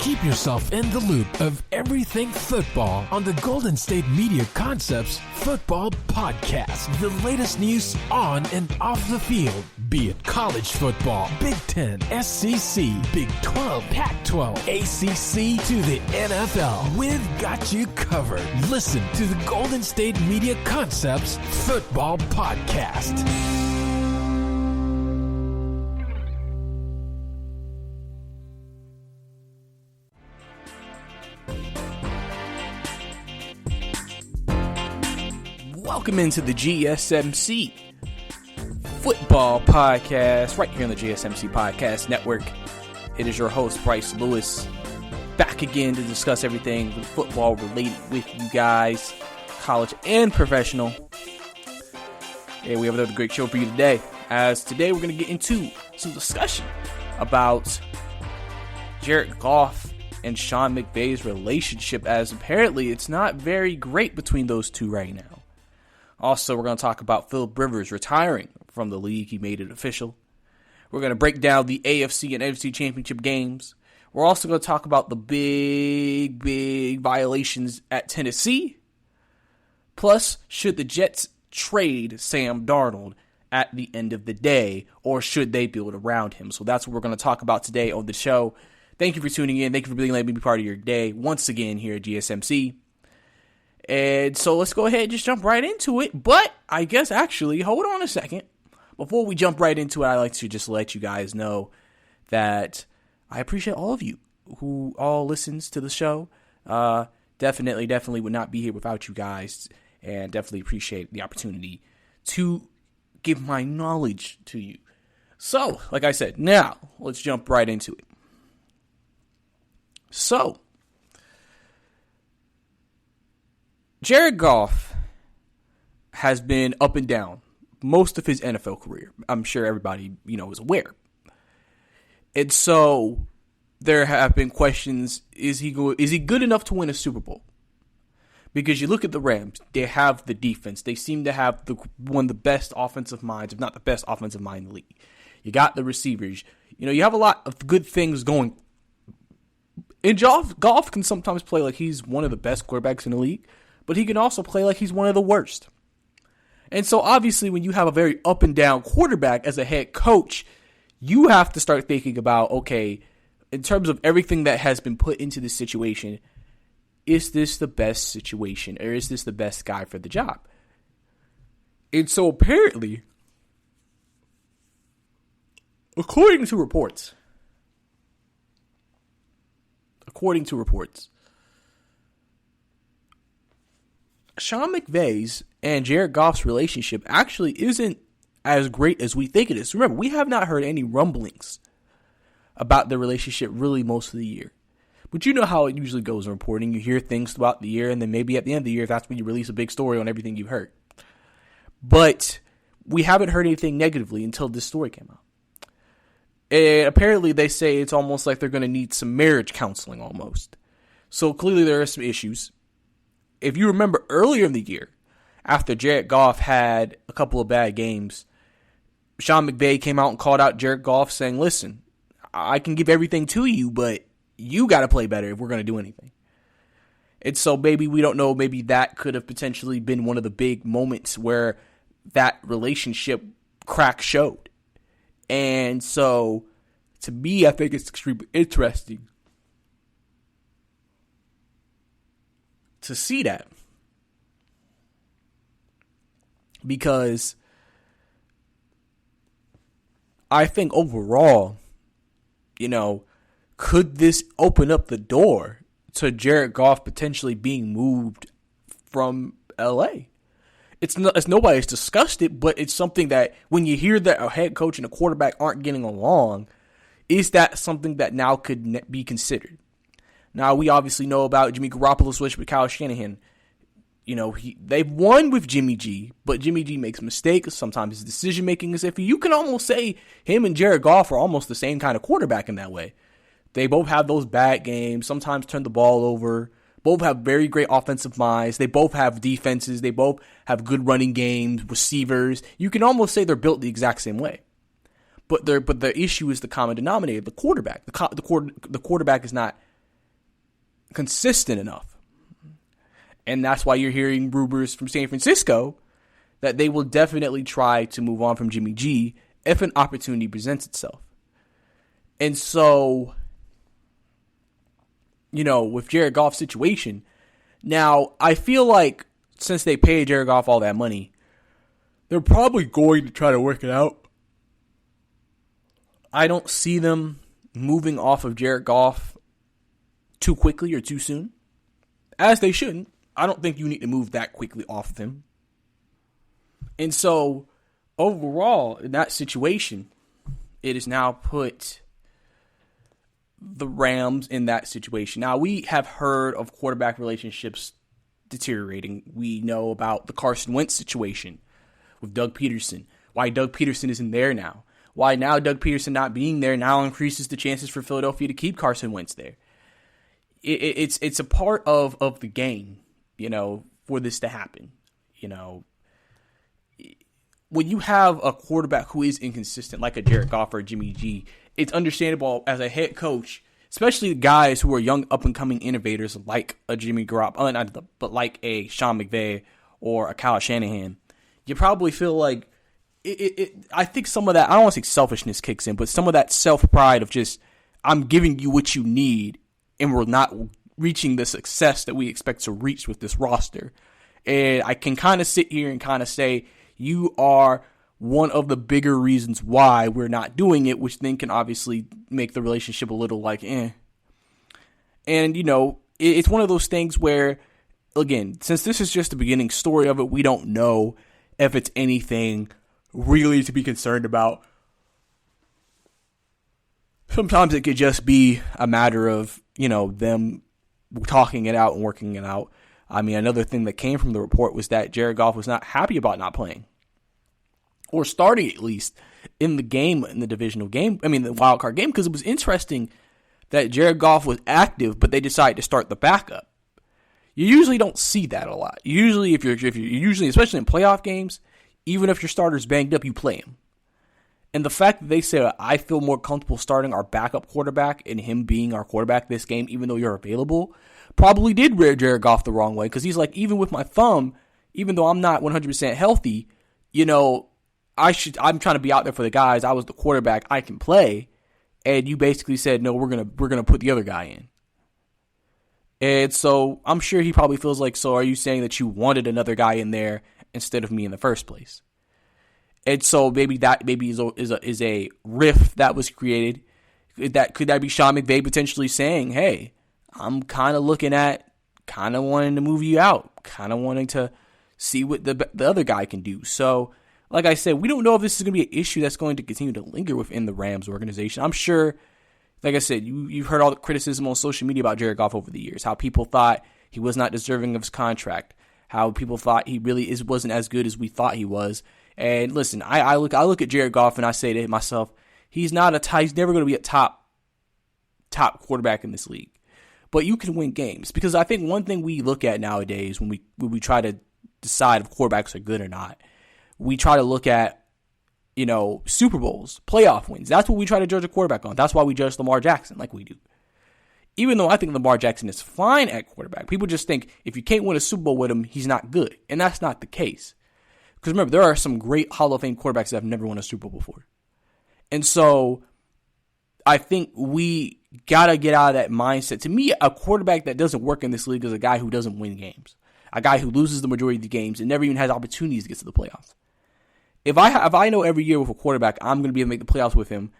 Keep yourself in the loop of everything football on the Golden State Media Concepts Football Podcast. The latest news on and off the field, be it college football, Big Ten, SEC, Big 12, Pac-12, ACC to the NFL. We've got you covered. Listen to the Golden State Media Concepts Football Podcast. Welcome into the GSMC Football Podcast, right here on the GSMC Podcast Network. It is your host, Brice Lewis, back again to discuss everything football related with you guys, college and professional. Hey, we have another great show for you today. As today we're going to get into some discussion about Jared Goff and Sean McVay's relationship, as apparently it's not very great between those two right now. Also, we're going to talk about Philip Rivers retiring from the league. He made it official. We're going to break down the AFC and NFC championship games. We're also going to talk about the big violations at Tennessee. Plus, should the Jets trade Sam Darnold at the end of the day, or should they build around him? So that's what we're going to talk about today on the show. Thank you for tuning in. Thank you for being letting me be part of your day once again here at GSMC. And so let's go ahead and just jump right into it. But I guess actually, hold on a second. Before we jump right into it, I'd like to just let you guys know that I appreciate all of you who all listens to the show. Definitely would not be here without you guys. And definitely appreciate the opportunity to give my knowledge to you. So, like I said, now let's jump right into it. So, Jared Goff has been up and down most of his NFL career. I'm sure everybody, is aware. And so there have been questions, is he good enough to win a Super Bowl? Because you look at the Rams, they have the defense. They seem to have one of the best offensive minds, if not the best offensive mind in the league. You got the receivers. You have a lot of good things going. And Goff can sometimes play like he's one of the best quarterbacks in the league, but he can also play like he's one of the worst. And so obviously when you have a very up and down quarterback as a head coach, you have to start thinking about, okay, in terms of everything that has been put into this situation, is this the best situation, or is this the best guy for the job? And so apparently, according to reports, Sean McVay's and Jared Goff's relationship actually isn't as great as we think it is. Remember, we have not heard any rumblings about the relationship really most of the year. But you know how it usually goes in reporting. You hear things throughout the year, and then maybe at the end of the year, that's when you release a big story on everything you've heard. But we haven't heard anything negatively until this story came out. And apparently they say it's almost like they're going to need some marriage counseling almost. So clearly there are some issues. If you remember earlier in the year, after Jared Goff had a couple of bad games, Sean McVay came out and called out Jared Goff saying, listen, I can give everything to you, but you got to play better if we're going to do anything. And so maybe we don't know, maybe that could have potentially been one of the big moments where that relationship crack showed. And so to me, I think it's extremely interesting to see that, because I think overall, could this open up the door to Jared Goff potentially being moved from LA? It's nobody's discussed it, but it's something that when you hear that a head coach and a quarterback aren't getting along, is that something that now could be considered? Now, we obviously know about Jimmy Garoppolo's switch with Kyle Shanahan. They've won with Jimmy G, but Jimmy G makes mistakes. Sometimes his decision-making is iffy. You can almost say him and Jared Goff are almost the same kind of quarterback in that way. They both have those bad games, sometimes turn the ball over. Both have very great offensive minds. They both have defenses. They both have good running games, receivers. You can almost say they're built the exact same way. But the issue is the common denominator, the quarterback. The quarterback is not consistent enough. And that's why you're hearing rumors from San Francisco that they will definitely try to move on from Jimmy G if an opportunity presents itself. And so, with Jared Goff's situation, now I feel like since they paid Jared Goff all that money, they're probably going to try to work it out. I don't see them moving off of Jared Goff too quickly or too soon, as they shouldn't. I don't think you need to move that quickly off of him. And so, overall, in that situation, it has now put the Rams in that situation. Now, we have heard of quarterback relationships deteriorating. We know about the Carson Wentz situation with Doug Peterson, why Doug Peterson isn't there now, why now Doug Peterson not being there now increases the chances for Philadelphia to keep Carson Wentz there. It's a part of the game, for this to happen. When you have a quarterback who is inconsistent, like a Jared Goff or a Jimmy G, it's understandable as a head coach, especially guys who are young, up-and-coming innovators like a Jimmy Garoppolo, but like a Sean McVay or a Kyle Shanahan. You probably feel like I think some of that, I don't want to say selfishness kicks in, but some of that self-pride of just, I'm giving you what you need, and we're not reaching the success that we expect to reach with this roster. And I can kind of sit here and kind of say, you are one of the bigger reasons why we're not doing it, which then can obviously make the relationship a little like, eh. And, it's one of those things where, again, since this is just the beginning story of it, we don't know if it's anything really to be concerned about. Sometimes it could just be a matter of, them talking it out and working it out. I mean, another thing that came from the report was that Jared Goff was not happy about not playing, or starting at least in the game, in the divisional game, the wild card game, because it was interesting that Jared Goff was active, but they decided to start the backup. You usually don't see that a lot. Usually, if you're especially in playoff games, even if your starter's banged up, you play him. And the fact that they said, I feel more comfortable starting our backup quarterback and him being our quarterback this game, even though you're available, probably did rear Jared Goff the wrong way. Because he's like, even with my thumb, even though I'm not 100% healthy, I'm trying to be out there for the guys. I was the quarterback. I can play. And you basically said, no, we're gonna put the other guy in. And so I'm sure he probably feels like, so are you saying that you wanted another guy in there instead of me in the first place? And so maybe is a rift that was created. Could that be Sean McVay potentially saying, hey, I'm kind of looking at kind of wanting to move you out, kind of wanting to see what the other guy can do. So, like I said, we don't know if this is going to be an issue that's going to continue to linger within the Rams organization. I'm sure, like I said, you've heard all the criticism on social media about Jared Goff over the years, how people thought he was not deserving of his contract, how people thought he really wasn't as good as we thought he was. And listen, I look at Jared Goff and I say to myself, he's never going to be a top quarterback in this league. But you can win games, because I think one thing we look at nowadays when we try to decide if quarterbacks are good or not, we try to look at, Super Bowls, playoff wins. That's what we try to judge a quarterback on. That's why we judge Lamar Jackson like we do. Even though I think Lamar Jackson is fine at quarterback, people just think if you can't win a Super Bowl with him, he's not good. And that's not the case. Because remember, there are some great Hall of Fame quarterbacks that have never won a Super Bowl before. And so I think we got to get out of that mindset. To me, a quarterback that doesn't work in this league is a guy who doesn't win games. A guy who loses the majority of the games and never even has opportunities to get to the playoffs. If I know every year with a quarterback I'm going to be able to make the playoffs with him,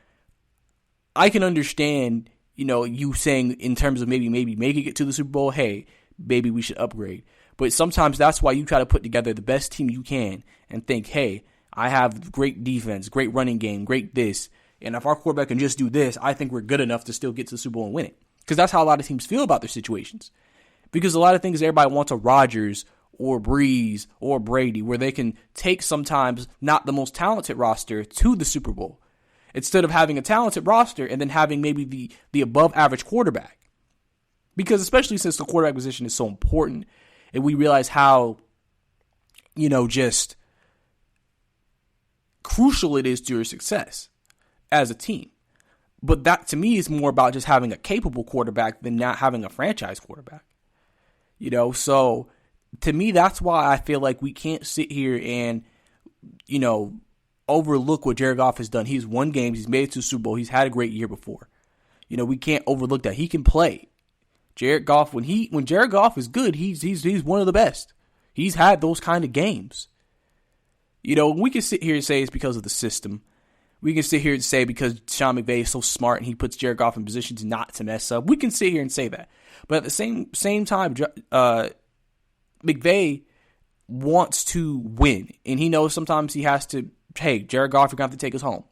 I can understand, you saying in terms of maybe making it to the Super Bowl, hey, maybe we should upgrade. But sometimes that's why you try to put together the best team you can and think, hey, I have great defense, great running game, great this. And if our quarterback can just do this, I think we're good enough to still get to the Super Bowl and win it. Because that's how a lot of teams feel about their situations. Because a lot of things everybody wants a Rodgers or Brice or Brady, where they can take sometimes not the most talented roster to the Super Bowl, instead of having a talented roster and then having maybe the above average quarterback. Because especially since the quarterback position is so important, and we realize how, just crucial it is to your success as a team. But that, to me, is more about just having a capable quarterback than not having a franchise quarterback. So to me, that's why I feel like we can't sit here and, overlook what Jared Goff has done. He's won games. He's made it to the Super Bowl. He's had a great year before. We can't overlook that. He can play. Jared Goff, when Jared Goff is good, he's one of the best. He's had those kind of games. We can sit here and say it's because of the system. We can sit here and say because Sean McVay is so smart and he puts Jared Goff in positions not to mess up. We can sit here and say that. But at the same time, McVay wants to win. And he knows sometimes he has to, hey, Jared Goff, you're going to have to take us home.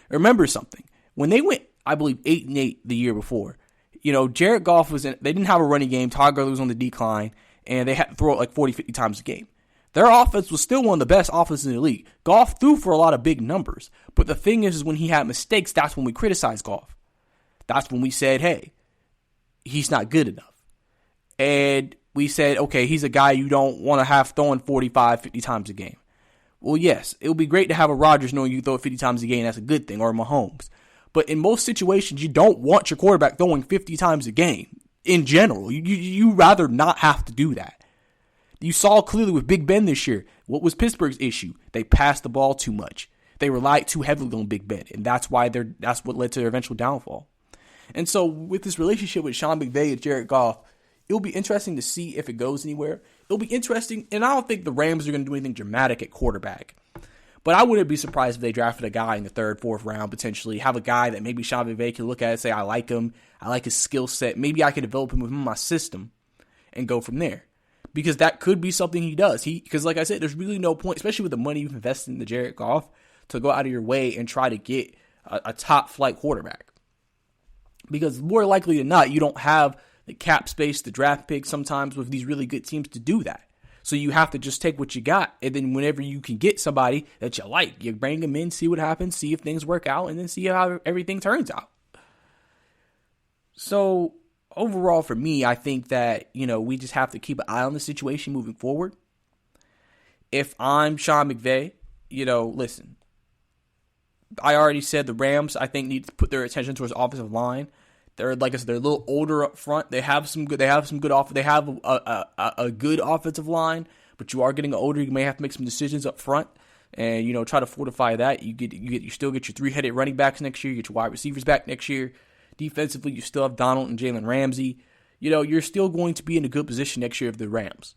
Remember something. When they went, I believe, 8-8 the year before, Jared Goff they didn't have a running game. Todd Gurley was on the decline, and they had to throw it like 40, 50 times a game. Their offense was still one of the best offenses in the league. Goff threw for a lot of big numbers. But the thing is when he had mistakes, that's when we criticized Goff. That's when we said, hey, he's not good enough. And we said, okay, he's a guy you don't want to have throwing 45, 50 times a game. Well, yes, it would be great to have a Rodgers knowing you throw it 50 times a game. That's a good thing, or a Mahomes. But in most situations, you don't want your quarterback throwing 50 times a game. In general, you rather not have to do that. You saw clearly with Big Ben this year. What was Pittsburgh's issue? They passed the ball too much. They relied too heavily on Big Ben, and that's what led to their eventual downfall. And so with this relationship with Sean McVay and Jared Goff, it'll be interesting to see if it goes anywhere. It'll be interesting, and I don't think the Rams are going to do anything dramatic at quarterback. But I wouldn't be surprised if they drafted a guy in the 3rd, 4th round, potentially. Have a guy that maybe Sean McVay can look at and say, I like him. I like his skill set. Maybe I can develop him within my system and go from there. Because that could be something he does. Because like I said, there's really no point, especially with the money you've invested in the Jared Goff, to go out of your way and try to get a top-flight quarterback. Because more likely than not, you don't have the cap space, the draft pick sometimes with these really good teams to do that. So you have to just take what you got, and then whenever you can get somebody that you like, you bring them in, see what happens, see if things work out, and then see how everything turns out. So overall for me, I think that, we just have to keep an eye on the situation moving forward. If I'm Sean McVay, listen, I already said the Rams, I think, need to put their attention towards offensive line. They're, like I said, they're a little older up front. They have some good. They have a good offensive line, but you are getting older. You may have to make some decisions up front, and try to fortify that. You still get your 3-headed running backs next year. You get your wide receivers back next year. Defensively, you still have Darnold and Jalen Ramsey. You're still going to be in a good position next year of the Rams.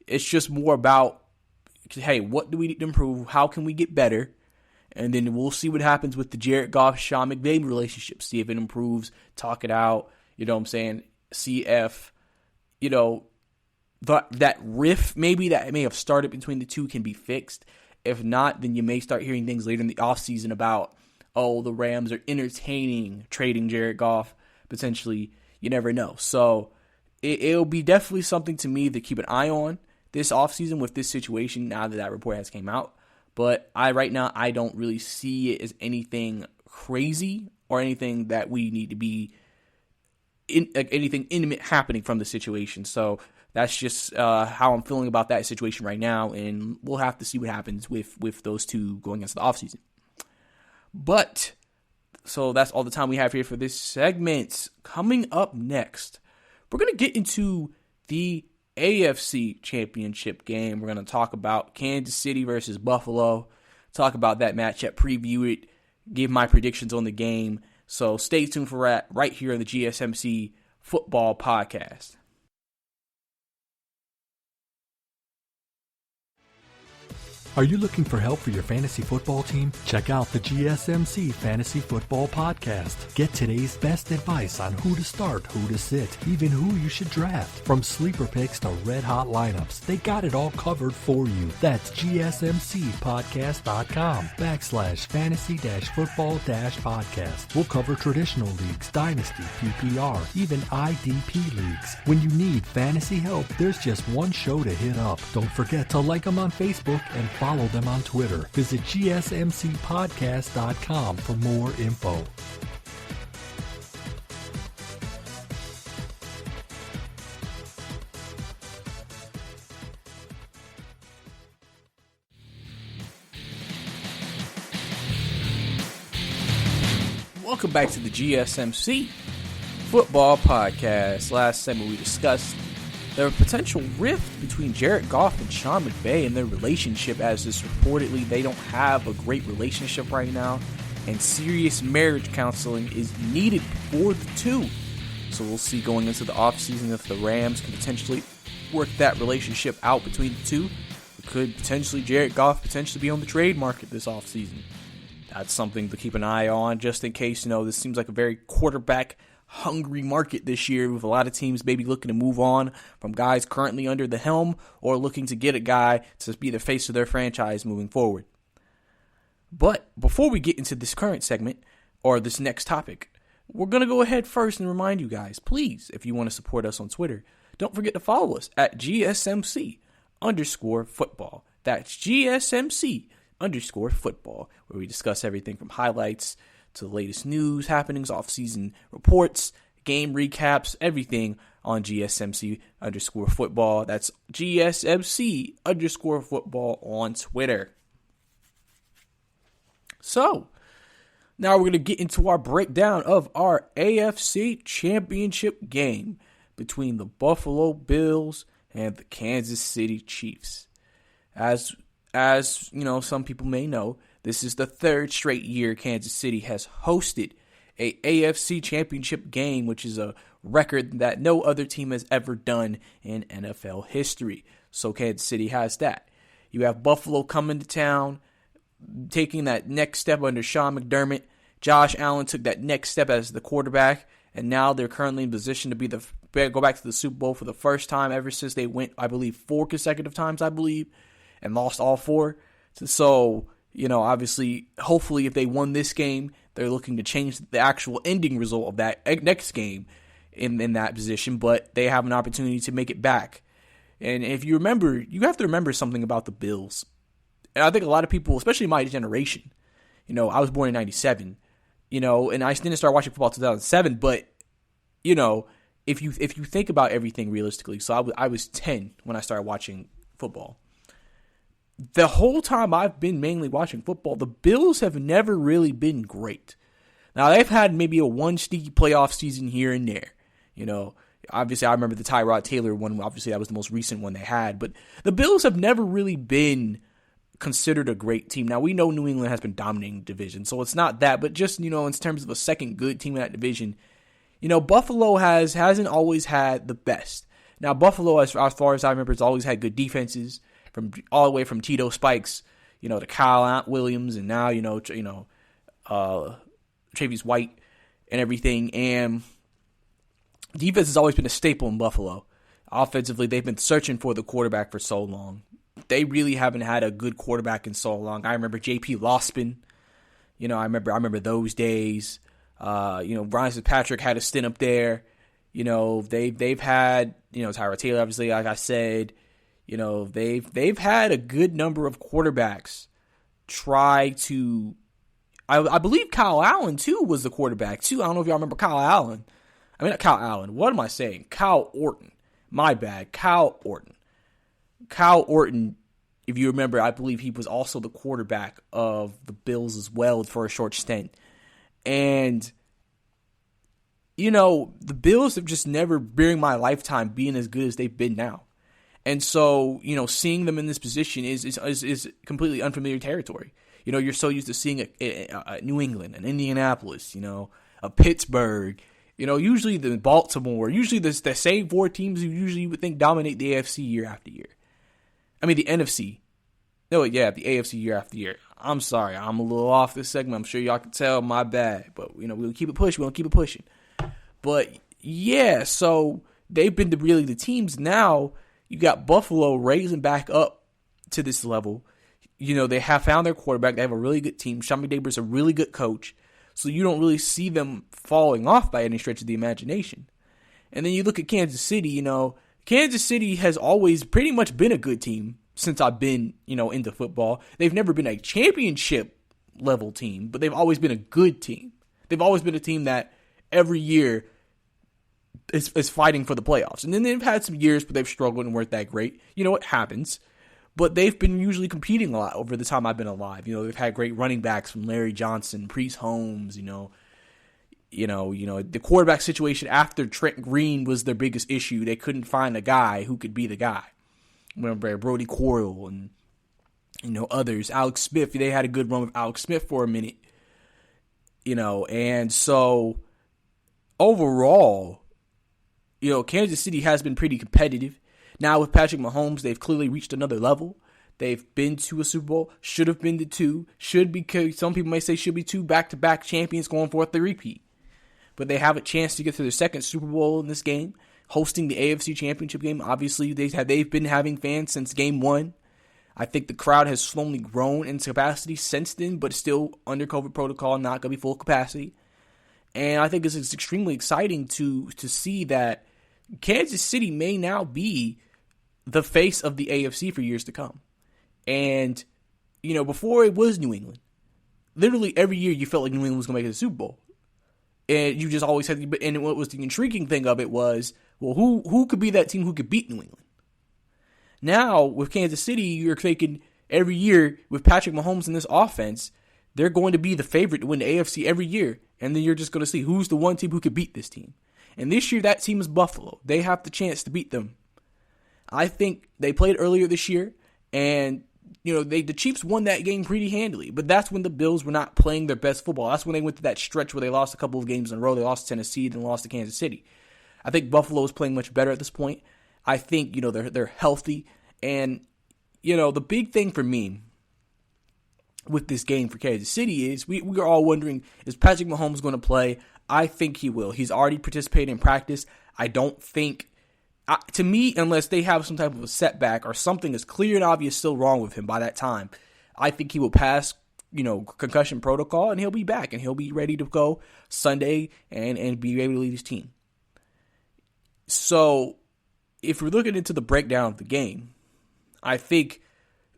It's just more about, hey, what do we need to improve? How can we get better? And then we'll see what happens with the Jared Goff-Sean McVay relationship. See if it improves. Talk it out. You know what I'm saying? See if, that rift maybe that may have started between the two can be fixed. If not, then you may start hearing things later in the offseason about, the Rams are entertaining trading Jared Goff. Potentially, you never know. So it'll be definitely something to me to keep an eye on this offseason with this situation now that report has came out. But right now, I don't really see it as anything crazy or anything that we need to be anything intimate happening from the situation. So that's just how I'm feeling about that situation right now, and we'll have to see what happens with those two going into the offseason. But so that's all the time we have here for this segment. Coming up next, we're going to get into the AFC Championship game. We're going to talk about Kansas City versus Buffalo, talk about that matchup, preview it, give my predictions on the game. So stay tuned for that right here on the GSMC Football Podcast. Are you looking for help for your fantasy football team? Check out the GSMC Fantasy Football Podcast. Get today's best advice on who to start, who to sit, even who you should draft. From sleeper picks to red-hot lineups, they got it all covered for you. That's GSMCpodcast.com/fantasy-football-podcast. We'll cover traditional leagues, dynasty, PPR, even IDP leagues. When you need fantasy help, there's just one show to hit up. Don't forget to like them on Facebook and follow them on Twitter. Visit GSMCpodcast.com for more info. Welcome back to the GSMC Football Podcast. Last segment we discussed the potential rift between Jared Goff and Sean McVay and their relationship, as is reportedly they don't have a great relationship right now, and serious marriage counseling is needed for the two. So we'll see going into the offseason if the Rams can potentially work that relationship out between the two. Could potentially Jared Goff potentially be on the trade market this offseason? That's something to keep an eye on, just in case. This seems like a very quarterback-hungry market this year, with a lot of teams maybe looking to move on from guys currently under the helm or looking to get a guy to be the face of their franchise moving forward. But before we get into this current segment, or this next topic, we're going to go ahead first and remind you guys, please, if you want to support us on Twitter, don't forget to follow us at GSMC_football. That's GSMC_football, where we discuss everything from highlights to the latest news, happenings, off-season reports, game recaps, everything on GSMC_football. That's GSMC_football on Twitter. So, now we're going to get into our breakdown of our AFC Championship game between the Buffalo Bills and the Kansas City Chiefs. As some people may know, this is the third straight year Kansas City has hosted a AFC Championship game, which is a record that no other team has ever done in NFL history. So Kansas City has that. You have Buffalo coming to town, taking that next step under Sean McDermott. Josh Allen took that next step as the quarterback, and now they're currently in position to go back to the Super Bowl for the first time ever since they went, 4 consecutive times, and lost all 4. So, obviously, hopefully if they won this game, they're looking to change the actual ending result of that next game in that position, but they have an opportunity to make it back. And if you remember, you have to remember something about the Bills. And I think a lot of people, especially my generation, I was born in 97, and I didn't start watching football in 2007, but, if you think about everything realistically, so I was 10 when I started watching football. The whole time I've been mainly watching football, the Bills have never really been great. Now, they've had maybe a one sneaky playoff season here and there. Obviously, I remember the Tyrod Taylor one. Obviously, that was the most recent one they had. But the Bills have never really been considered a great team. Now, we know New England has been dominating the division, so it's not that. But just, in terms of a second good team in that division, Buffalo hasn't always had the best. Now, Buffalo, as far as I remember, has always had good defenses, all the way from Tito Spikes, to Kyle Williams, and now, Travis White and everything. And defense has always been a staple in Buffalo. Offensively, they've been searching for the quarterback for so long. They really haven't had a good quarterback in so long. I remember J.P. Losman. I remember those days. Ryan Fitzpatrick had a stint up there. They've had, Tyrod Taylor, obviously, like I said. They've had a good number of quarterbacks try to. I believe Kyle Allen too was the quarterback too. I don't know if y'all remember Kyle Allen. I mean, not Kyle Allen. What am I saying? Kyle Orton. My bad. Kyle Orton. Kyle Orton, if you remember, I believe he was also the quarterback of the Bills as well for a short stint. And, the Bills have just never, during my lifetime, been as good as they've been now. And so, seeing them in this position is completely unfamiliar territory. You're so used to seeing a New England, an Indianapolis, a Pittsburgh, usually the Baltimore, usually the same 4 teams you usually would think dominate the AFC year after year. I mean, the NFC. No, yeah, the AFC year after year. I'm sorry, I'm a little off this segment. I'm sure y'all can tell, my bad. But, we'll keep it pushing. We'll keep it pushing. But, yeah, so they've been really the teams. Now, you got Buffalo raising back up to this level. They have found their quarterback. They have a really good team. Sean McDermott's a really good coach. So you don't really see them falling off by any stretch of the imagination. And then you look at Kansas City, Kansas City has always pretty much been a good team since I've been, into football. They've never been a championship level team, but they've always been a good team. They've always been a team that every year is fighting for the playoffs. And then they've had some years, but they've struggled and weren't that great. It happens. But they've been usually competing a lot over the time I've been alive. They've had great running backs from Larry Johnson, Priest Holmes, the quarterback situation after Trent Green was their biggest issue. They couldn't find a guy who could be the guy. Remember Brody Coyle and others. Alex Smith, they had a good run with Alex Smith for a minute. And so overall, Kansas City has been pretty competitive. Now with Patrick Mahomes, they've clearly reached another level. They've been to a Super Bowl, should have been to two, some people may say should be two back-to-back champions going for a repeat. But they have a chance to get to their second Super Bowl in this game, hosting the AFC Championship game. Obviously, they've been having fans since game one. I think the crowd has slowly grown in capacity since then, but still under COVID protocol, not going to be full capacity. And I think it's extremely exciting to see that Kansas City may now be the face of the AFC for years to come. And, before it was New England, literally every year you felt like New England was going to make it to the Super Bowl. And you just always had to, and what was the intriguing thing of it was, well, who could be that team who could beat New England? Now, with Kansas City, you're thinking every year with Patrick Mahomes in this offense, they're going to be the favorite to win the AFC every year. And then you're just going to see who's the one team who could beat this team. And this year, that team is Buffalo. They have the chance to beat them. I think they played earlier this year, and the Chiefs won that game pretty handily. But that's when the Bills were not playing their best football. That's when they went to that stretch where they lost a couple of games in a row. They lost to Tennessee, then lost to Kansas City. I think Buffalo is playing much better at this point. I think, they're healthy. And, the big thing for me with this game for Kansas City is we are all wondering, is Patrick Mahomes going to play? I think he will. He's already participated in practice. I don't think, to me, unless they have some type of a setback or something is clear and obvious still wrong with him by that time, I think he will pass, concussion protocol and he'll be back and he'll be ready to go Sunday and be able to lead his team. So if we're looking into the breakdown of the game, I think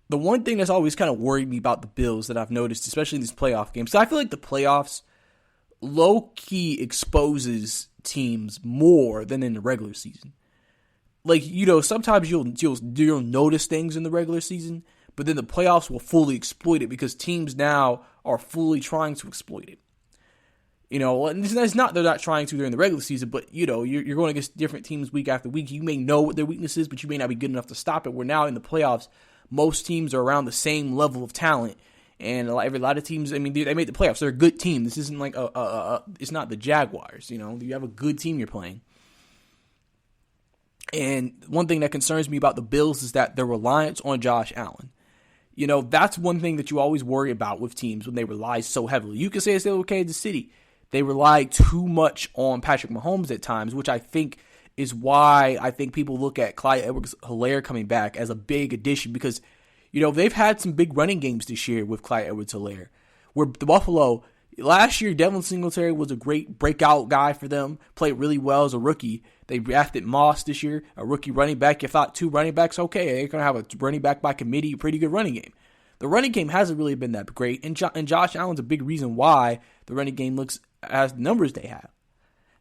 the one thing that's always kind of worried me about the Bills that I've noticed, especially in these playoff games, so I feel like the playoffs low-key exposes teams more than in the regular season. Like, sometimes you'll notice things in the regular season, but then the playoffs will fully exploit it because teams now are fully trying to exploit it. And it's not they're not trying to during the regular season, but, you're going against different teams week after week. You may know what their weakness is, but you may not be good enough to stop it. Where now in the playoffs, most teams are around the same level of talent. And a lot of teams, they made the playoffs. They're a good team. This isn't like it's not the Jaguars, You have a good team you're playing. And one thing that concerns me about the Bills is that their reliance on Josh Allen. That's one thing that you always worry about with teams when they rely so heavily. You can say it's with Kansas City. They rely too much on Patrick Mahomes at times, which I think is why I think people look at Clyde Edwards-Helaire coming back as a big addition because, they've had some big running games this year with Clyde Edwards-Helaire. Where the Buffalo, last year, Devin Singletary was a great breakout guy for them, played really well as a rookie. They drafted Moss this year, a rookie running back. You thought two running backs, okay, they're going to have a running back by committee, a pretty good running game. The running game hasn't really been that great, and Josh Allen's a big reason why the running game looks as the numbers they have.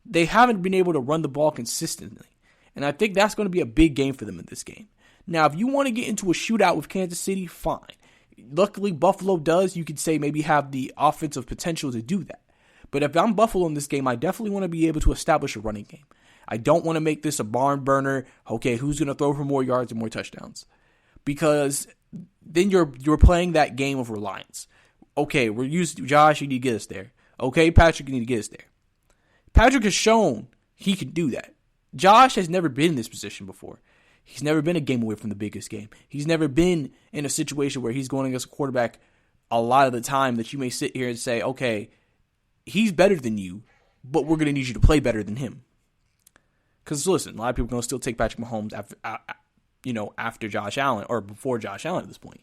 They haven't been able to run the ball consistently, and I think that's going to be a big game for them in this game. Now, if you want to get into a shootout with Kansas City, fine. Luckily, Buffalo does, you could say, maybe have the offensive potential to do that. But if I'm Buffalo in this game, I definitely want to be able to establish a running game. I don't want to make this a barn burner, okay, who's going to throw for more yards and more touchdowns? Because then you're playing that game of reliance. Okay, we're using Josh, you need to get us there. Okay, Patrick, you need to get us there. Patrick has shown he can do that. Josh has never been in this position before. He's never been a game away from the biggest game. He's never been in a situation where he's going against a quarterback a lot of the time that you may sit here and say, okay, he's better than you, but we're going to need you to play better than him. Because listen, a lot of people are going to still take Patrick Mahomes after Josh Allen or before Josh Allen at this point.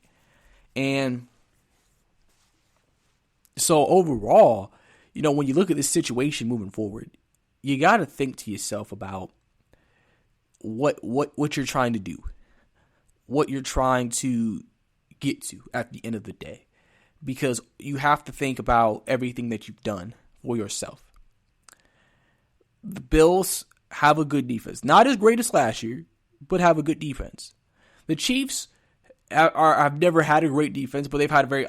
And so overall, when you look at this situation moving forward, you got to think to yourself about what you're trying to do, what you're trying to get to at the end of the day, because you have to think about everything that you've done for yourself. The Bills have a good defense, not as great as last year, but have a good defense. The Chiefs have never had a great defense, but they've had a very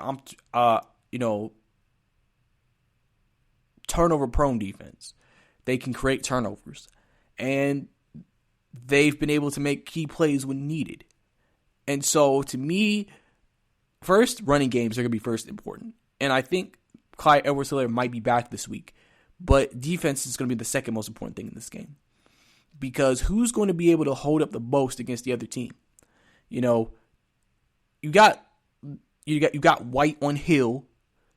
turnover-prone defense. They can create turnovers. And they've been able to make key plays when needed. And so, to me, first, running games are going to be first important. And I think Clyde Edwards-Helaire might be back this week. But defense is going to be the second most important thing in this game. Because who's going to be able to hold up the most against the other team? You got White on Hill,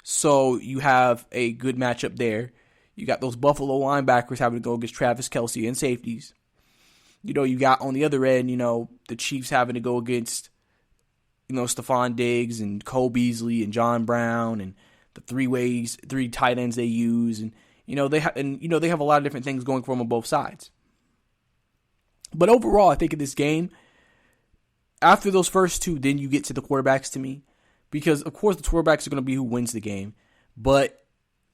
so you have a good matchup there. You got those Buffalo linebackers having to go against Travis Kelce and safeties. You got on the other end, the Chiefs having to go against, Stephon Diggs and Cole Beasley and John Brown and the three tight ends they use, and they have a lot of different things going for them on both sides. But overall, I think in this game, after those first two, then you get to the quarterbacks to me. Because, of course, the quarterbacks are going to be who wins the game. But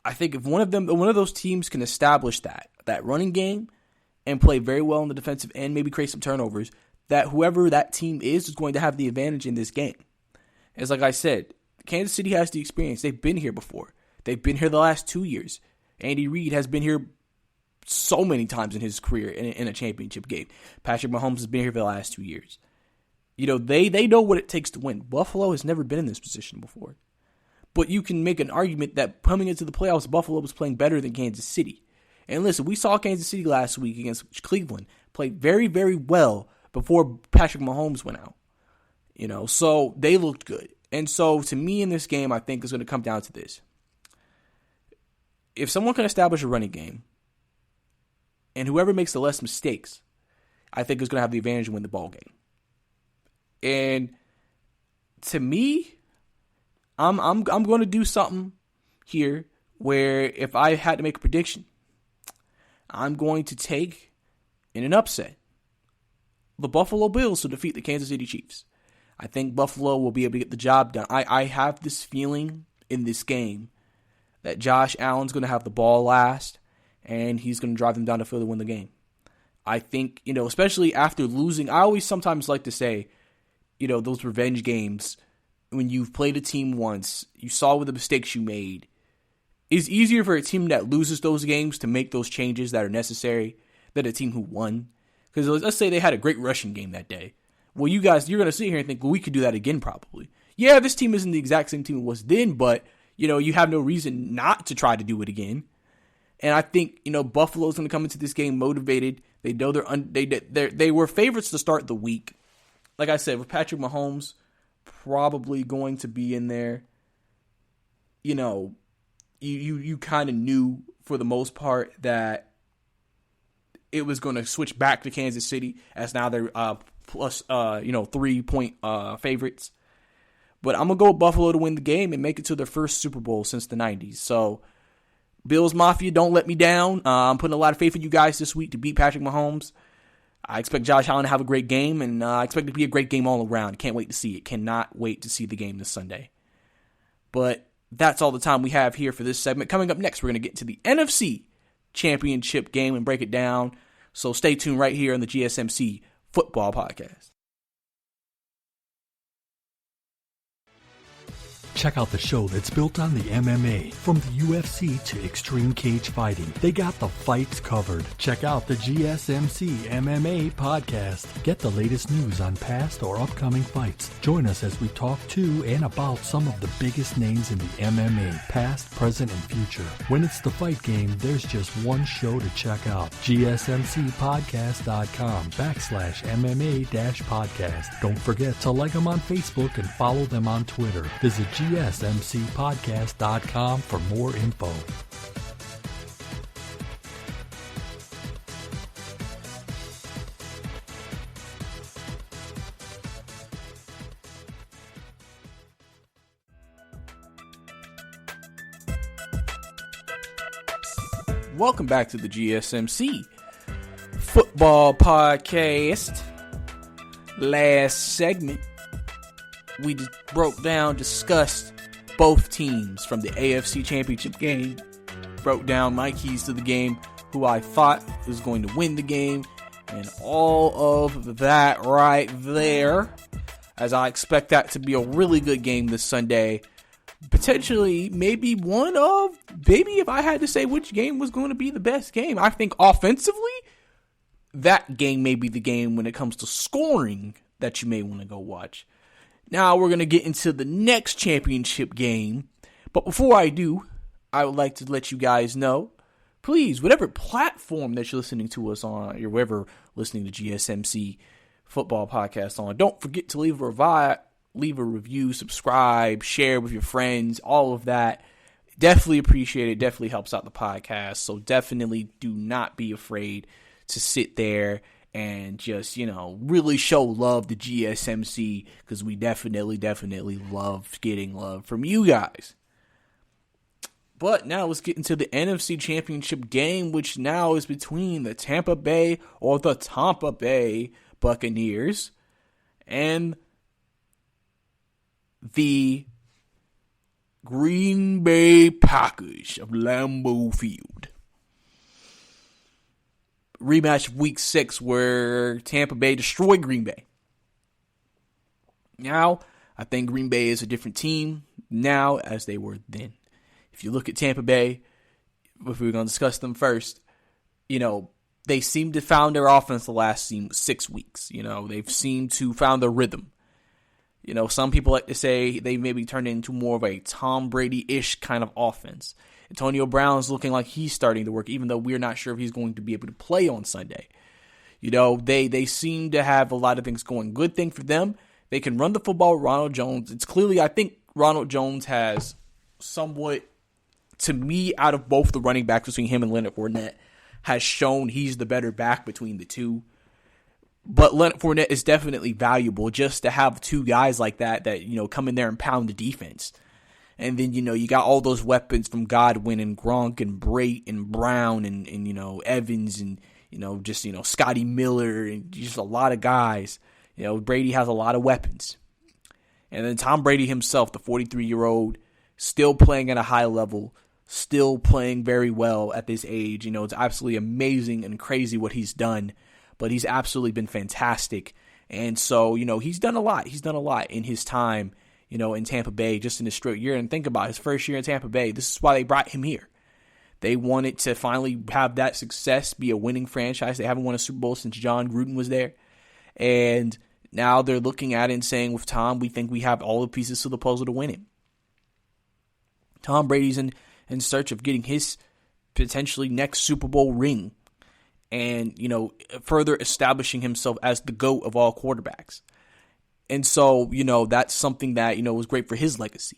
I think if one of those teams can establish that running game and play very well on the defensive end, maybe create some turnovers, that whoever that team is going to have the advantage in this game. As like I said, Kansas City has the experience. They've been here before. They've been here the last 2 years. Andy Reid has been here so many times in his career in a championship game. Patrick Mahomes has been here for the last 2 years. They know what it takes to win. Buffalo has never been in this position before. But you can make an argument that coming into the playoffs, Buffalo was playing better than Kansas City. And listen, we saw Kansas City last week against Cleveland play very, very well before Patrick Mahomes went out. So they looked good. And so to me in this game, I think it's going to come down to this. If someone can establish a running game, and whoever makes the less mistakes, I think is going to have the advantage to win the ball game. And to me, I'm going to do something here where if I had to make a prediction, I'm going to take in an upset the Buffalo Bills to defeat the Kansas City Chiefs. I think Buffalo will be able to get the job done. I have this feeling in this game that Josh Allen's going to have the ball last, and he's going to drive them down the field to win the game. I think, especially after losing, I always sometimes like to say, those revenge games, when you've played a team once, you saw what the mistakes you made. It's easier for a team that loses those games to make those changes that are necessary than a team who won. Because let's say they had a great rushing game that day. Well, you're going to sit here and think, well, we could do that again probably. Yeah, this team isn't the exact same team it was then, but, you have no reason not to try to do it again. And I think, Buffalo's going to come into this game motivated. They know they were favorites to start the week. Like I said, with Patrick Mahomes probably going to be in there, you kind of knew for the most part that it was going to switch back to Kansas City as now they're plus 3-point favorites. But I'm going to go with Buffalo to win the game and make it to their first Super Bowl since the 90s. So, Bills Mafia, don't let me down. I'm putting a lot of faith in you guys this week to beat Patrick Mahomes. I expect Josh Allen to have a great game, and I expect it to be a great game all around. Can't wait to see it. Cannot wait to see the game this Sunday. But that's all the time we have here for this segment. Coming up next, we're going to get to the NFC Championship game and break it down. So stay tuned right here on the GSMC Football Podcast. Check out the show that's built on the MMA. From the UFC to extreme cage fighting, they got the fights covered. Check out the GSMC MMA podcast. Get the latest news on past or upcoming fights. Join us as we talk to and about some of the biggest names in the MMA, past, present, and future. When it's the fight game, there's just one show to check out. GSMCpodcast.com/MMA-podcast. Don't forget to like them on Facebook and follow them on Twitter. Visit GSMCpodcast.com for more info. Welcome back to the GSMC Football Podcast. Last segment, we just broke down, discussed both teams from the AFC Championship game, broke down my keys to the game, who I thought was going to win the game, and all of that right there, as I expect that to be a really good game this Sunday. potentially maybe if I had to say which game was going to be the best game, I think offensively, that game may be the game when it comes to scoring that you may want to go watch. Now we're going to get into the next championship game. But before I do, I would like to let you guys know, please, whatever platform that you're listening to us on, or wherever listening to GSMC Football Podcast on, don't forget to leave a review, subscribe, share with your friends, all of that. Definitely appreciate it. Definitely helps out the podcast. So definitely do not be afraid to sit there and just, really show love to GSMC, because we definitely love getting love from you guys. But now let's get into the NFC Championship game, which now is between the Tampa Bay Buccaneers and the Green Bay Packers of Lambeau Field. Rematch of Week 6 where Tampa Bay destroyed Green Bay. Now, I think Green Bay is a different team now as they were then. If you look at Tampa Bay, if we're going to discuss them first, they seem to have found their offense the last 6 weeks. They've seemed to found their rhythm. Some people like to say they maybe turned into more of a Tom Brady-ish kind of offense. Antonio Brown's looking like he's starting to work, even though we're not sure if he's going to be able to play on Sunday. They seem to have a lot of things going. Good thing for them. They can run the football with Ronald Jones. It's clearly, I think Ronald Jones has somewhat, to me, out of both the running backs between him and Leonard Fournette, has shown he's the better back between the two. But Leonard Fournette is definitely valuable just to have two guys like that come in there and pound the defense. And then, you got all those weapons from Godwin and Gronk and Brait and Brown and Evans and, Scotty Miller and just a lot of guys. Brady has a lot of weapons. And then Tom Brady himself, the 43-year-old, still playing at a high level, still playing very well at this age. It's absolutely amazing and crazy what he's done. But he's absolutely been fantastic. And so, he's done a lot. He's done a lot in his time, in Tampa Bay, just in his straight year. And think about his first year in Tampa Bay. This is why they brought him here. They wanted to finally have that success, be a winning franchise. They haven't won a Super Bowl since John Gruden was there. And now they're looking at it and saying, with Tom, we think we have all the pieces to the puzzle to win it. Tom Brady's in search of getting his potentially next Super Bowl ring. And, further establishing himself as the GOAT of all quarterbacks. And so, that's something that, was great for his legacy.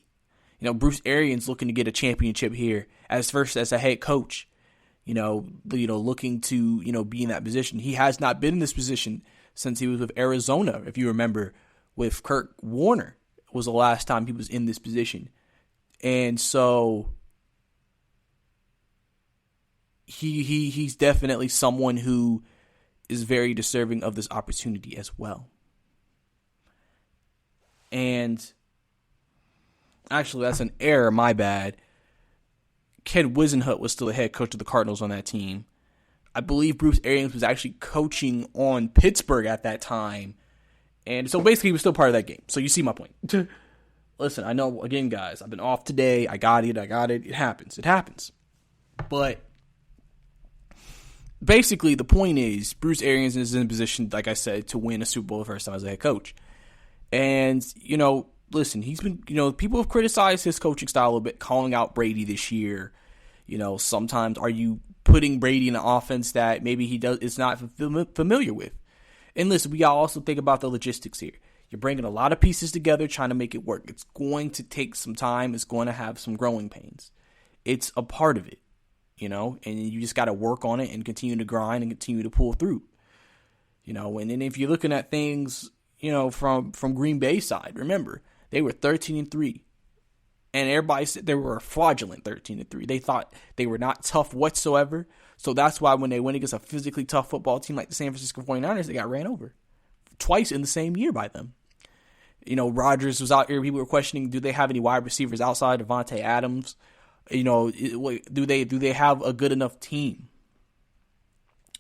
Bruce Arians looking to get a championship here as a head coach, looking to, be in that position. He has not been in this position since he was with Arizona. If you remember, with Kurt Warner was the last time he was in this position. And so he's definitely someone who is very deserving of this opportunity as well. And actually, that's an error, my bad. Ken Wisenhunt was still the head coach of the Cardinals on that team. I believe Bruce Arians was actually coaching on Pittsburgh at that time. And so basically, he was still part of that game. So you see my point. Listen, I know, again, guys, I've been off today. I got it. It happens. But basically, the point is, Bruce Arians is in a position, like I said, to win a Super Bowl the first time as a head coach. And, listen, he's been, people have criticized his coaching style a little bit, calling out Brady this year. Sometimes are you putting Brady in an offense that maybe he is not familiar with? And listen, we got to also think about the logistics here. You're bringing a lot of pieces together, trying to make it work. It's going to take some time. It's going to have some growing pains. It's a part of it. And you just got to work on it and continue to grind and continue to pull through. And then if you're looking at things, from Green Bay side, remember, they were 13-3. And everybody said they were a fraudulent 13-3. They thought they were not tough whatsoever. So that's why when they went against a physically tough football team like the San Francisco 49ers, they got ran over twice in the same year by them. Rodgers was out here. People were questioning, do they have any wide receivers outside Devontae Adams? Do they have a good enough team?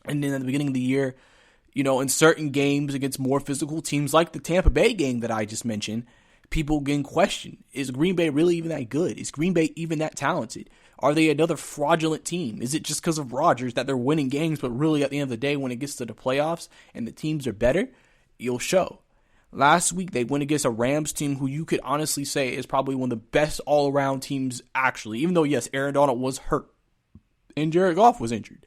And then at the beginning of the year, in certain games against more physical teams like the Tampa Bay game that I just mentioned, People again question, is Green Bay really even that good? Is Green Bay even that talented? Are they another fraudulent team? Is it just because of Rodgers that they're winning games, but really at the end of the day, when it gets to the playoffs and the teams are better, you'll show. Last week, they went against a Rams team who you could honestly say is probably one of the best all-around teams, actually. Even though, yes, Aaron Darnold was hurt and Jared Goff was injured.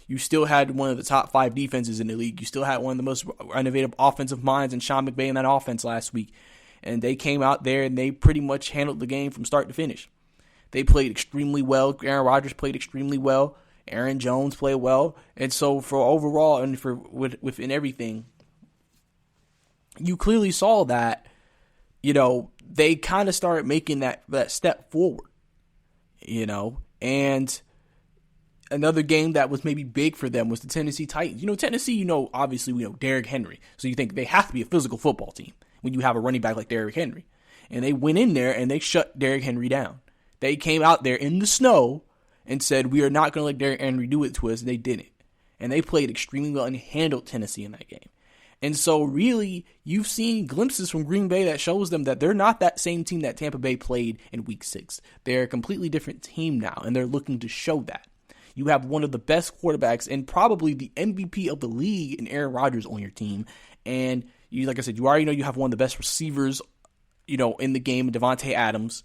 You still had one of the top 5 defenses in the league. You still had one of the most innovative offensive minds in Sean McVay in that offense last week. And they came out there and they pretty much handled the game from start to finish. They played extremely well. Aaron Rodgers played extremely well. Aaron Jones played well. And so for overall and for within everything, you clearly saw that, they kind of started making that step forward, and another game that was maybe big for them was the Tennessee Titans. Tennessee, obviously we know Derrick Henry. So you think they have to be a physical football team when you have a running back like Derrick Henry. And they went in there and they shut Derrick Henry down. They came out there in the snow and said, we are not going to let Derrick Henry do it to us. And they didn't. And they played extremely well and handled Tennessee in that game. And so really, you've seen glimpses from Green Bay that shows them that they're not that same team that Tampa Bay played in Week 6. They're a completely different team now, and they're looking to show that. You have one of the best quarterbacks and probably the MVP of the league in Aaron Rodgers on your team. And you, like I said, you already know you have one of the best receivers, in the game, Devontae Adams.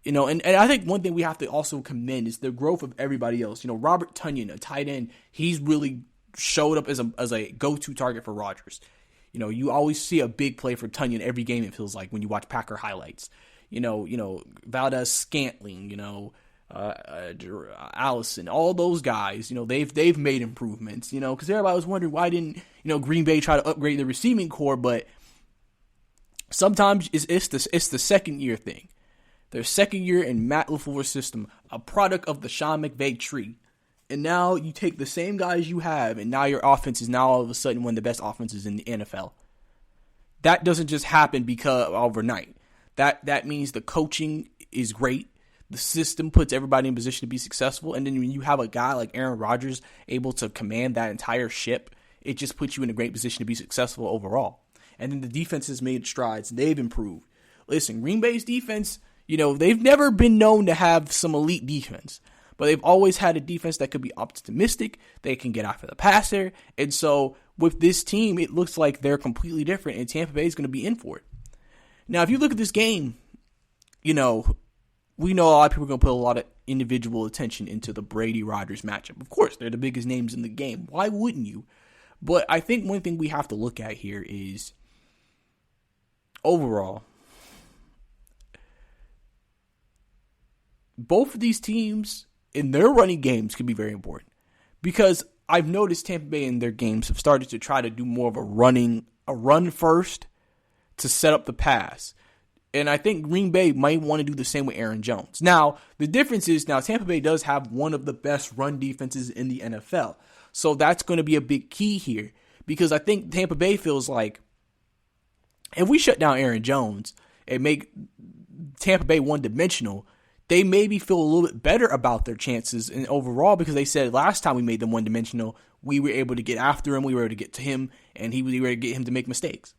And I think one thing we have to also commend is the growth of everybody else. Robert Tonyan, a tight end, he's really showed up as a go-to target for Rodgers. You always see a big play for Tonyan every game, it feels like, when you watch Packer highlights. Valdez Scantling, Allison, all those guys, they've made improvements, because everybody was wondering why didn't, Green Bay try to upgrade the receiving core, but sometimes it's the second year thing. Their second year in Matt LaFleur's system, a product of the Sean McVay tree. And now you take the same guys you have, and now your offense is now all of a sudden one of the best offenses in the NFL. That doesn't just happen because overnight. That means the coaching is great. The system puts everybody in position to be successful. And then when you have a guy like Aaron Rodgers able to command that entire ship, it just puts you in a great position to be successful overall. And then the defense has made strides. They've improved. Listen, Green Bay's defense, they've never been known to have some elite defense. But they've always had a defense that could be optimistic. They can get after the passer. And so with this team, it looks like they're completely different, and Tampa Bay is going to be in for it. Now, if you look at this game, we know a lot of people are going to put a lot of individual attention into the Brady-Rodgers matchup. Of course, they're the biggest names in the game. Why wouldn't you? But I think one thing we have to look at here is overall, both of these teams in their running games could be very important, because I've noticed Tampa Bay in their games have started to try to do more of a run first to set up the pass. And I think Green Bay might want to do the same with Aaron Jones. Now, the difference is Tampa Bay does have one of the best run defenses in the NFL. So that's going to be a big key here, because I think Tampa Bay feels like if we shut down Aaron Jones and make Tampa Bay one-dimensional, they maybe feel a little bit better about their chances and overall, because they said last time we made them one-dimensional, we were able to get after him, we were able to get to him, and we were able to get him to make mistakes.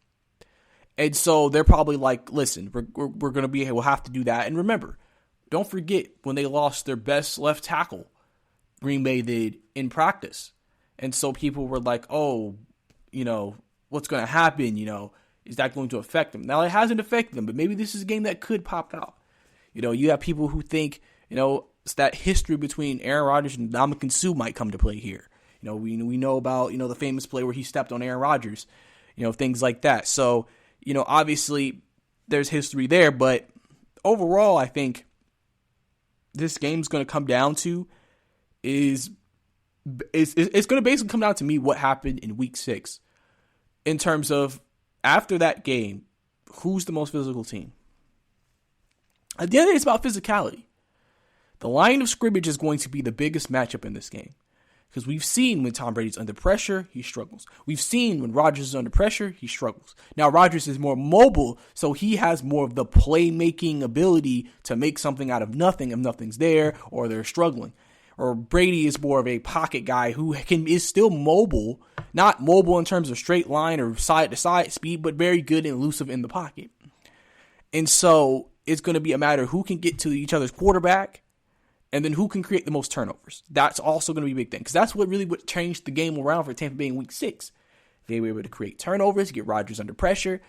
And so they're probably like, listen, we're going to we'll have to do that. And remember, don't forget when they lost their best left tackle, Green Bay did, in practice. And so people were like, oh, what's going to happen? Is that going to affect them? Now, it hasn't affected them, but maybe this is a game that could pop out. You have people who think, it's that history between Aaron Rodgers and Ndamukong Suh might come to play here. We know about, the famous play where he stepped on Aaron Rodgers, things like that. So, obviously there's history there, but overall, I think this game's going to come down to it's going to basically come down to me what happened in Week 6 in terms of after that game, who's the most physical team? At the end of the day, it's about physicality. The line of scrimmage is going to be the biggest matchup in this game, because we've seen when Tom Brady's under pressure, he struggles. We've seen when Rodgers is under pressure, he struggles. Now, Rodgers is more mobile, so he has more of the playmaking ability to make something out of nothing if nothing's there or they're struggling. Or Brady is more of a pocket guy who is still mobile, not mobile in terms of straight line or side-to-side speed, but very good and elusive in the pocket. And so it's going to be a matter of who can get to each other's quarterback and then who can create the most turnovers. That's also going to be a big thing because that's what changed the game around for Tampa Bay in Week 6. They were able to create turnovers, get Rodgers under pressure.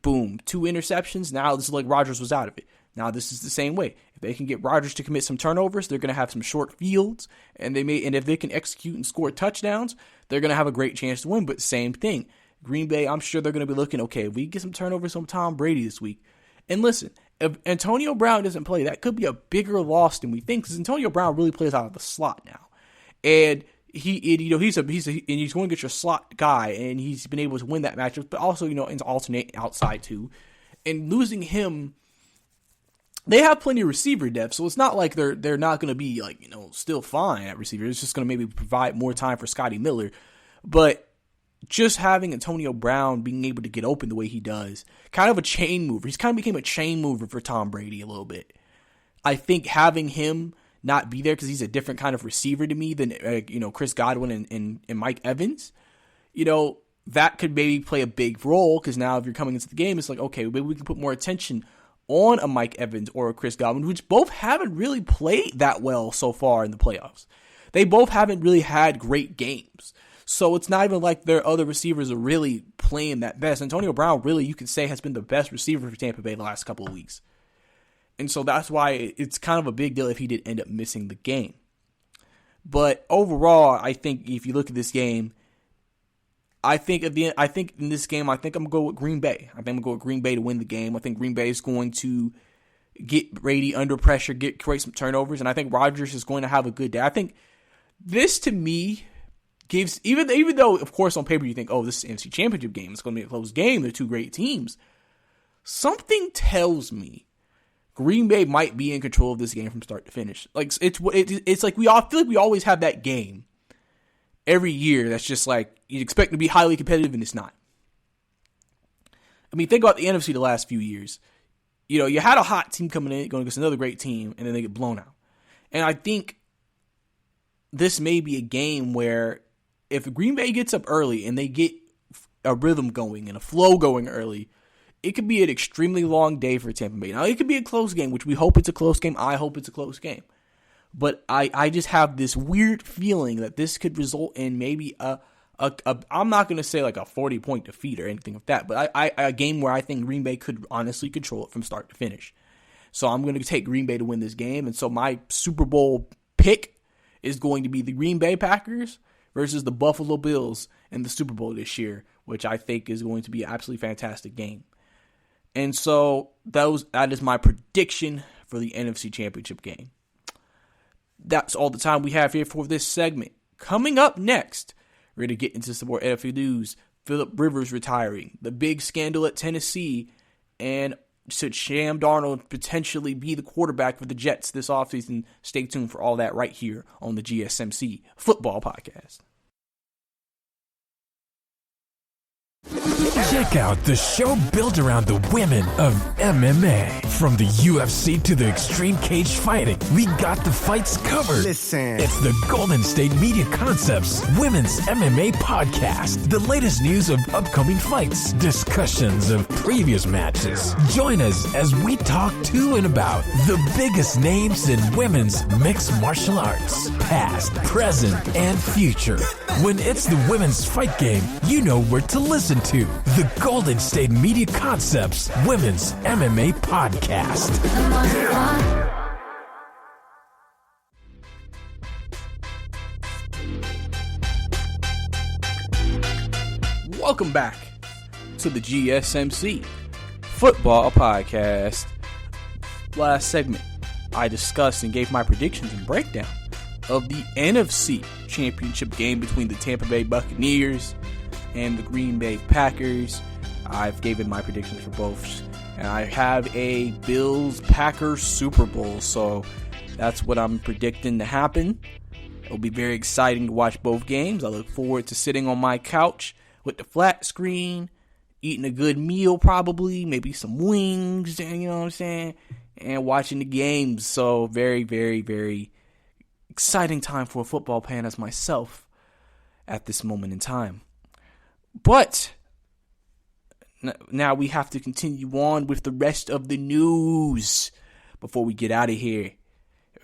Boom, 2 interceptions. Now this is like Rodgers was out of it. Now this is the same way. If they can get Rodgers to commit some turnovers, they're going to have some short fields, and if they can execute and score touchdowns, they're going to have a great chance to win. But same thing, Green Bay, I'm sure they're going to be looking, okay, if we get some turnovers from Tom Brady this week. And listen, if Antonio Brown doesn't play, that could be a bigger loss than we think because Antonio Brown really plays out of the slot now, and he's going to get your slot guy, and he's been able to win that matchup, but also and alternate outside too, and losing him. They have plenty of receiver depth, so it's not like they're not going to be still fine at receiver. It's just going to maybe provide more time for Scotty Miller. But just having Antonio Brown being able to get open the way he does, kind of a chain mover. He's kind of became a chain mover for Tom Brady a little bit. I think having him not be there because he's a different kind of receiver to me than Chris Godwin and Mike Evans. That could maybe play a big role because now if you're coming into the game, it's like, okay, maybe we can put more attention on a Mike Evans or a Chris Godwin, which both haven't really played that well so far in the playoffs. They both haven't really had great games. So it's not even like their other receivers are really playing that best. Antonio Brown really, you could say, has been the best receiver for Tampa Bay the last couple of weeks. And so that's why it's kind of a big deal if he did end up missing the game. But overall, I think if you look at this game, I think in this game, I'm going to go with Green Bay. I think I'm going to go with Green Bay to win the game. I think Green Bay is going to get Brady under pressure, create some turnovers, and I think Rodgers is going to have a good day. I think this, to me, gives, even though, of course, on paper you think, oh, this is an NFC Championship game, it's going to be a close game, they're two great teams. Something tells me Green Bay might be in control of this game from start to finish. Like it's like we all feel like we always have that game every year that's just like you expect to be highly competitive and it's not. I mean, think about the NFC the last few years. You had a hot team coming in, going against another great team, and then they get blown out. And I think this may be a game where if Green Bay gets up early and they get a rhythm going and a flow going early, it could be an extremely long day for Tampa Bay. Now, it could be a close game, which we hope it's a close game. I hope it's a close game. But I just have this weird feeling that this could result in maybe I'm not going to say like a 40-point defeat or anything like that, but a game where I think Green Bay could honestly control it from start to finish. So I'm going to take Green Bay to win this game. And so my Super Bowl pick is going to be the Green Bay Packers versus the Buffalo Bills in the Super Bowl this year, which I think is going to be an absolutely fantastic game. And so that is my prediction for the NFC Championship game. That's all the time we have here for this segment. Coming up next, we're going to get into some more NFL news. Phillip Rivers retiring, the big scandal at Tennessee, and should Sam Darnold potentially be the quarterback for the Jets this offseason? Stay tuned for all that right here on the GSMC Football Podcast. Check out the show built around the women of MMA. From the UFC to the extreme cage fighting, we got the fights covered. Listen. It's the Golden State Media Concepts Women's MMA Podcast. The latest news of upcoming fights, discussions of previous matches. Join us as we talk to and about the biggest names in women's mixed martial arts, past, present, and future. When it's the women's fight game, you know where to listen to. The Golden State Media Concepts Women's MMA Podcast. Welcome back to the GSMC Football Podcast. Last segment, I discussed and gave my predictions and breakdown of the NFC Championship game between the Tampa Bay Buccaneers and the Green Bay Packers. I've given my predictions for both, and I have a Bills-Packers Super Bowl, so that's what I'm predicting to happen. It'll be very exciting to watch both games. I look forward to sitting on my couch with the flat screen, eating a good meal probably, maybe some wings, you know what I'm saying, and watching the games. So very, very, very exciting time for a football fan as myself at this moment in time. But now we have to continue on with the rest of the news before we get out of here.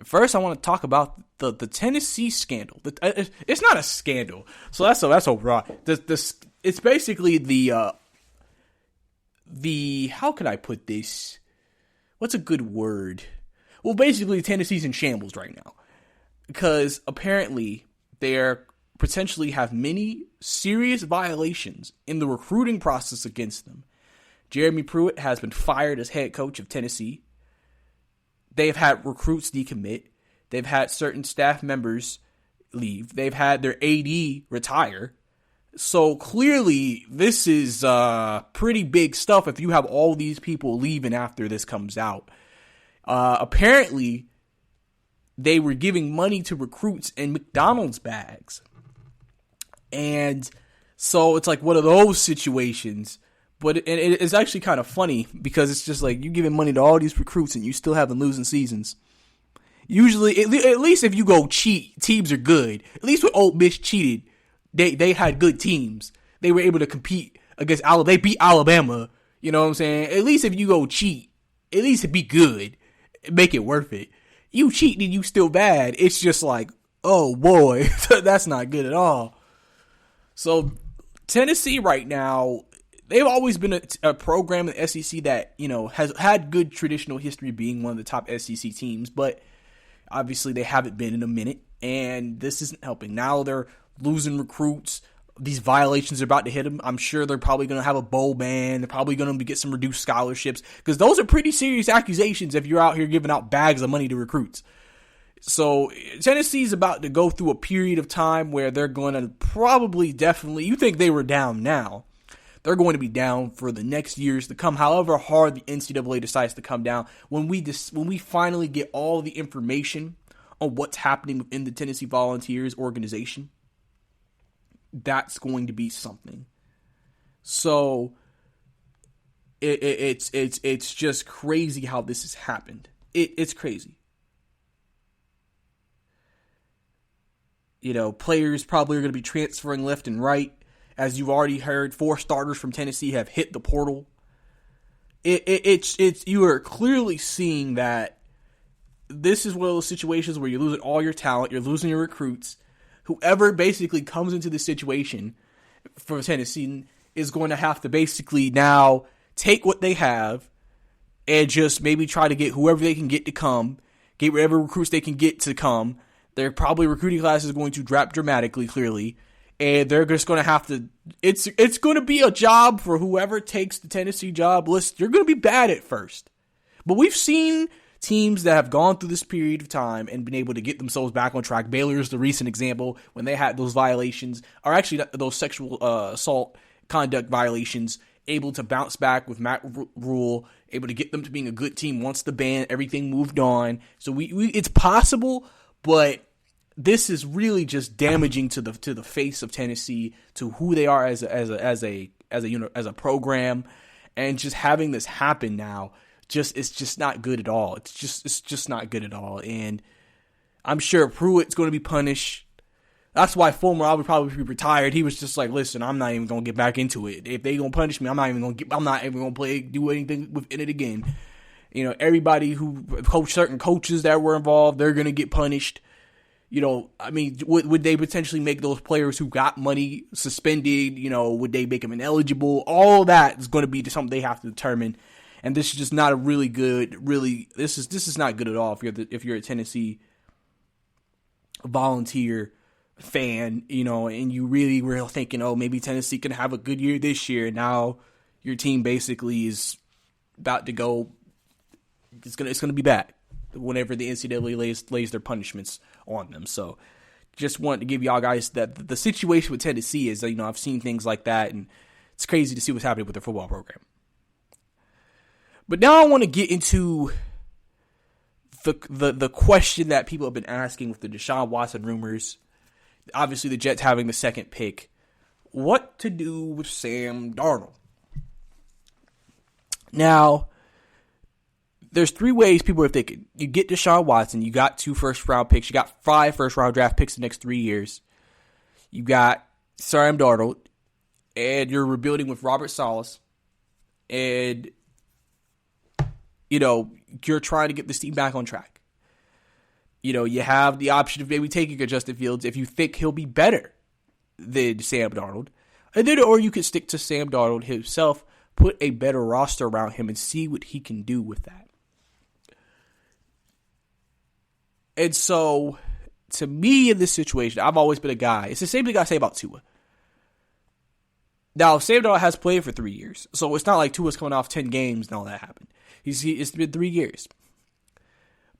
First, I want to talk about the Tennessee scandal. It's not a scandal, so that's a raw. It's basically the how can I put this? What's a good word? Well, basically, Tennessee's in shambles right now because apparently they potentially have many serious violations in the recruiting process against them. Jeremy Pruitt has been fired as head coach of Tennessee. They've had recruits decommit. They've had certain staff members leave. They've had their AD retire. So clearly, this is pretty big stuff if you have all these people leaving after this comes out. Apparently, they were giving money to recruits in McDonald's bags. And so it's like one of those situations. But it's actually kind of funny because it's just like you giving money to all these recruits and you still having losing seasons. Usually, at least if you go cheat, teams are good. At least when Ole Miss cheated, they had good teams. They were able to compete against Alabama. They beat Alabama. You know what I'm saying? At least if you go cheat, at least it be good. Make it worth it. You cheat and you still bad. It's just like, oh boy, that's not good at all. So Tennessee right now, they've always been a program in the SEC that, has had good traditional history being one of the top SEC teams, but obviously they haven't been in a minute, and this isn't helping. Now they're losing recruits. These violations are about to hit them. I'm sure they're probably going to have a bowl ban. They're probably going to get some reduced scholarships because those are pretty serious accusations if you're out here giving out bags of money to recruits. So Tennessee's about to go through a period of time where they're going to probably definitely, you think they were down now, they're going to be down for the next years to come, however hard the NCAA decides to come down. When we finally get all the information on what's happening within the Tennessee Volunteers organization, that's going to be something. So it's just crazy how this has happened. It's crazy. Players probably are going to be transferring left and right. As you've already heard, 4 starters from Tennessee have hit the portal. You are clearly seeing that this is one of those situations where you're losing all your talent, you're losing your recruits. Whoever basically comes into this situation for Tennessee is going to have to basically now take what they have and just maybe try to get whoever they can get to come, get whatever recruits they can get to come. Their probably recruiting class is going to drop dramatically, clearly. And they're just going to have to, it's going to be a job for whoever takes the Tennessee job list. You're going to be bad at first. But we've seen teams that have gone through this period of time and been able to get themselves back on track. Baylor is the recent example when they had those violations, or actually those sexual assault conduct violations, able to bounce back with Matt Rule, able to get them to being a good team once the ban, everything moved on. So it's possible, but this is really just damaging to the face of Tennessee, to who they are as a program, and just having this happen now, it's just not good at all. It's just not good at all, and I'm sure Pruitt's going to be punished. That's why Fulmer would probably be retired. He was just like, listen, I'm not even going to get back into it. If they going to punish me, I'm not even going to do anything within it again. Everybody who certain coaches that were involved, they're going to get punished. Would they potentially make those players who got money suspended? Would they make them ineligible? All that is going to be something they have to determine. And this is just not a really good, this is not good at all if you're a Tennessee Volunteer fan, and you really were thinking, oh, maybe Tennessee can have a good year this year. Now your team basically is about to go, it's going to be bad whenever the NCAA lays their punishments on them. So just wanted to give y'all guys that the situation with Tennessee is, I've seen things like that, and it's crazy to see what's happening with their football program. But now I want to get into the question that people have been asking with the Deshaun Watson rumors. Obviously, the Jets having the second pick. What to do with Sam Darnold? Now, there's 3 ways people are thinking. You get Deshaun Watson, you got 2 first-round picks, you got 5 first-round draft picks the next 3 years. You got Sam Darnold, and you're rebuilding with Robert Saleh. And, you're trying to get this team back on track. You have the option of maybe taking a Justin Fields if you think he'll be better than Sam Darnold. And then, or you could stick to Sam Darnold himself, put a better roster around him, and see what he can do with that. And so, to me in this situation, I've always been a guy. It's the same thing I say about Tua. Now, Sam Darnold has played for 3 years, so it's not like Tua's coming off 10 games and all that happened. It's been 3 years.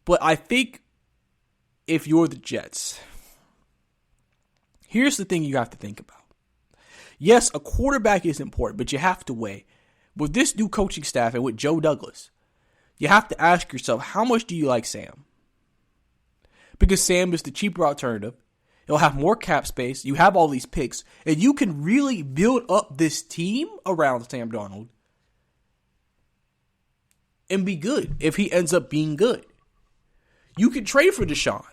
But I think if you're the Jets, here's the thing you have to think about. Yes, a quarterback is important, but you have to weigh. With this new coaching staff and with Joe Douglas, you have to ask yourself, how much do you like Sam? Because Sam is the cheaper alternative. He'll have more cap space. You have all these picks. And you can really build up this team around Sam Darnold and be good if he ends up being good. You can trade for Deshaun.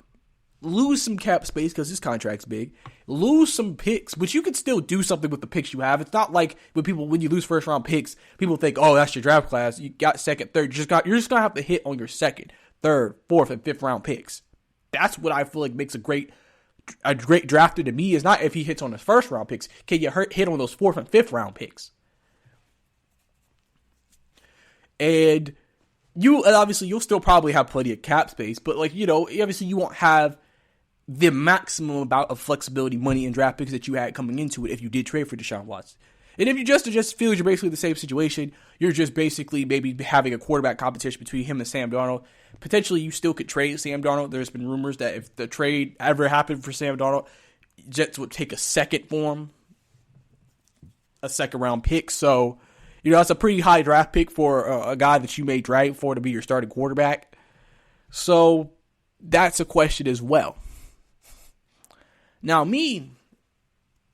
Lose some cap space because his contract's big. Lose some picks, but you can still do something with the picks you have. It's not like when you lose first round picks, people think, oh, that's your draft class. You got second, third. You're just gonna have to hit on your second, third, fourth, and fifth round picks. That's what I feel like makes a great drafter to me. Is not if he hits on his first round picks. Can you hit on those fourth and fifth round picks? And obviously you'll still probably have plenty of cap space, but obviously you won't have the maximum amount of flexibility, money, and draft picks that you had coming into it if you did trade for Deshaun Watson. And if you just feel you're basically the same situation, you're just basically maybe having a quarterback competition between him and Sam Darnold. Potentially, you still could trade Sam Darnold. There's been rumors that if the trade ever happened for Sam Darnold, Jets would take a second for him, a second round pick. So, that's a pretty high draft pick for a guy that you may drag for to be your starting quarterback. So, that's a question as well. Now, me,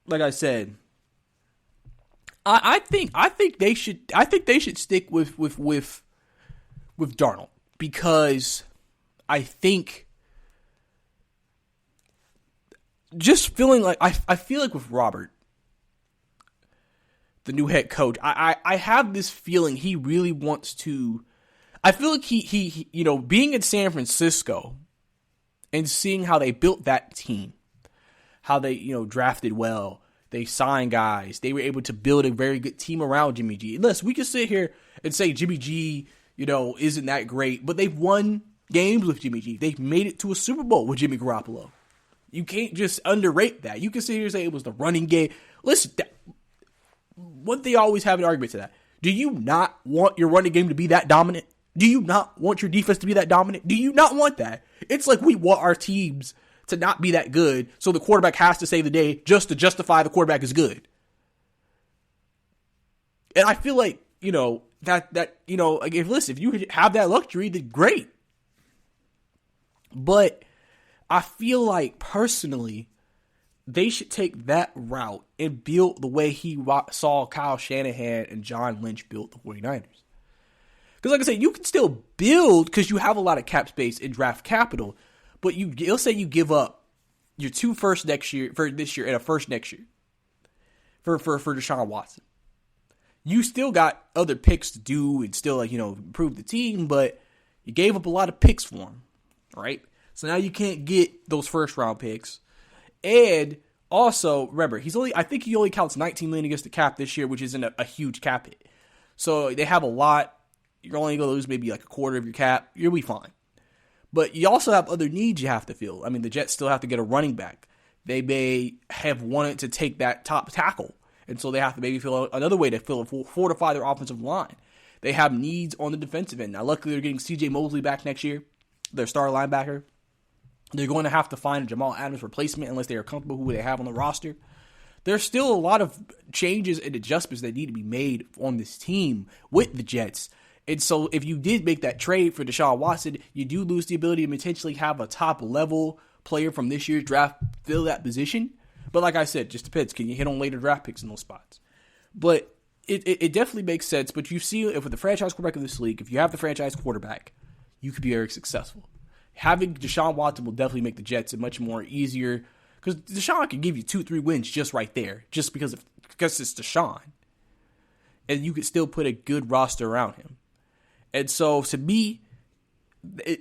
like I said, I think they should stick with Darnold, because I think just feeling like I feel like with Robert, the new head coach, I have this feeling he really wants to. I feel like he being in San Francisco and seeing how they built that team, how they drafted well. They signed guys. They were able to build a very good team around Jimmy G. Listen, we can sit here and say Jimmy G, isn't that great, but they've won games with Jimmy G. They've made it to a Super Bowl with Jimmy Garoppolo. You can't just underrate that. You can sit here and say it was the running game. Listen, one thing I always have an argument to that. Do you not want your running game to be that dominant? Do you not want your defense to be that dominant? Do you not want that? It's like we want our teams to not be that good, so the quarterback has to save the day just to justify the quarterback is good. And I feel like, if you have that luxury, then great. But I feel like, personally, they should take that route and build the way he saw Kyle Shanahan and John Lynch build the 49ers. Because like I said, you can still build because you have a lot of cap space and draft capital, but you'll say you give up your 2 firsts next year for this year and a first next year for Deshaun Watson. You still got other picks to do and still improve the team, but you gave up a lot of picks for him, right? So now you can't get those first round picks. And also, remember, I think he only counts $19 million against the cap this year, which isn't a huge cap hit. So they have a lot. You're only going to lose maybe like a quarter of your cap. You'll be fine. But you also have other needs you have to fill. I mean, the Jets still have to get a running back. They may have wanted to take that top tackle, and so they have to maybe fill another way to fortify their offensive line. They have needs on the defensive end. Now, luckily, they're getting C.J. Mosley back next year, their star linebacker. They're going to have to find a Jamal Adams replacement unless they are comfortable who they have on the roster. There's still a lot of changes and adjustments that need to be made on this team with the Jets. And so if you did make that trade for Deshaun Watson, you do lose the ability to potentially have a top-level player from this year's draft fill that position. But like I said, just depends. Can you hit on later draft picks in those spots? But it definitely makes sense. But you see, if with the franchise quarterback in this league, if you have the franchise quarterback, you could be very successful. Having Deshaun Watson will definitely make the Jets a much more easier, because Deshaun can give you 2-3 wins just right there, just because it's Deshaun. and you could still put a good roster around him. And so, to me,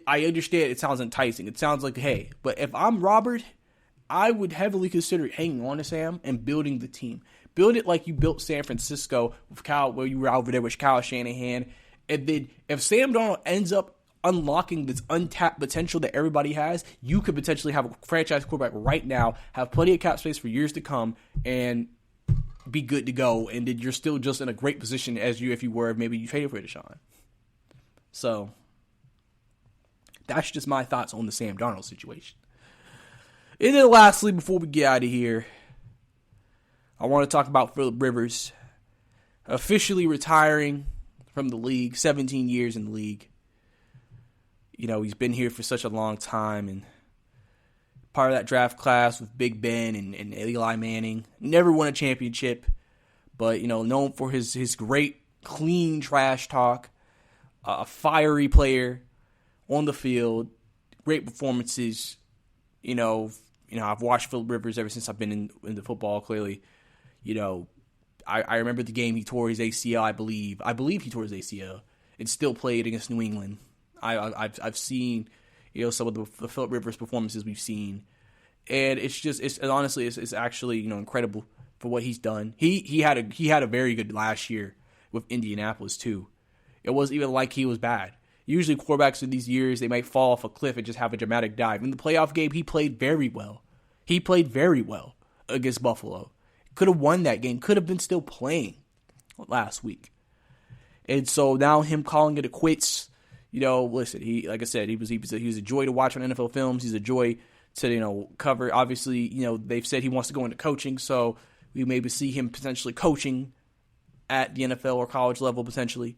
I understand it sounds enticing. It sounds like, hey, but if I'm Robert, I would heavily consider hanging on to Sam and building the team. Build it like you built San Francisco with Kyle, where you were over there with Kyle Shanahan. And then if Sam Darnold ends up unlocking this untapped potential that everybody has, you could potentially have a franchise quarterback right now, have plenty of cap space for years to come, and be good to go. And then you're still just in a great position as if you were if maybe you traded for Deshaun. So that's just my thoughts on the Sam Darnold situation. And then lastly, before we get out of here, I want to talk about Phillip Rivers officially retiring from the league, 17 years in the league. You know, he's been here for such a long time, and part of that draft class with Big Ben and Eli Manning. Never won a championship, but, you know, known for his great, clean trash talk, a fiery player on the field, great performances. You know, I've watched Phillip Rivers ever since I've been into football, clearly. You know, I remember the game he tore his ACL, I believe he tore his ACL, and still played against New England. I've seen, you know, some of the Phillip Rivers performances we've seen, and honestly it's actually, you know, incredible for what he's done. He had a very good last year with Indianapolis too. It wasn't even like he was bad. Usually quarterbacks in these years, they might fall off a cliff and just have a dramatic dive. In the playoff game, he played very well. He played very well against Buffalo. Could have won that game. Could have been still playing last week. And so now him calling it a quits, you know, listen, like I said, he was a joy to watch on NFL Films. He's a joy to, you know, cover. Obviously, you know, they've said he wants to go into coaching, so we maybe see him potentially coaching at the NFL or college level potentially.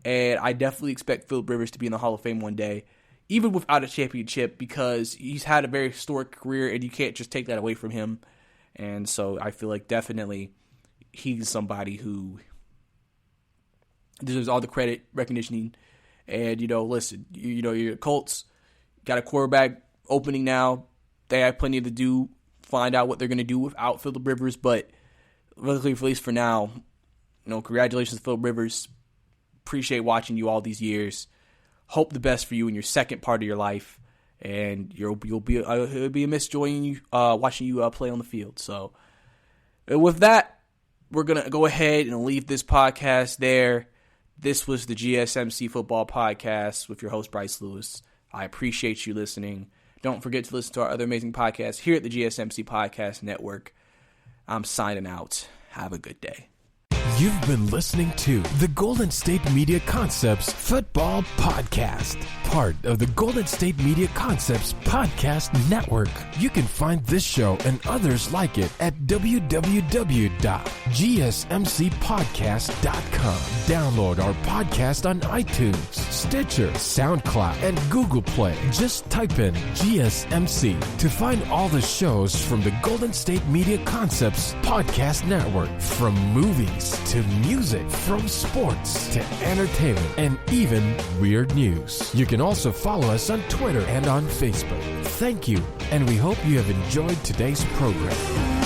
And I definitely expect Phillip Rivers to be in the Hall of Fame one day, even without a championship, because he's had a very historic career, and you can't just take that away from him. And so I feel like definitely he's somebody who deserves all the credit, recognition. And, you know, listen, you know, your Colts got a quarterback opening now. They have plenty to do, find out what they're going to do without Phillip Rivers. But luckily, at least for now, you know, congratulations, Phillip Rivers. Appreciate watching you all these years. Hope the best for you in your second part of your life. And it'll be a miss joining you, watching you play on the field. So with that, we're gonna go ahead and leave this podcast there. This was the GSMC Football Podcast with your host Brice Lewis. I appreciate you listening. Don't forget to listen to our other amazing podcasts here at the GSMC Podcast Network. I'm signing out. Have a good day. You've been listening to the Golden State Media Concepts Football Podcast, part of the Golden State Media Concepts Podcast Network. You can find this show and others like it at www.gsmcpodcast.com. Download our podcast on iTunes, Stitcher, SoundCloud, and Google Play. Just type in GSMC to find all the shows from the Golden State Media Concepts Podcast Network, from movies to music, from sports to entertainment, and even weird news. You can also follow us on Twitter and on Facebook. Thank you, and we hope you have enjoyed today's program.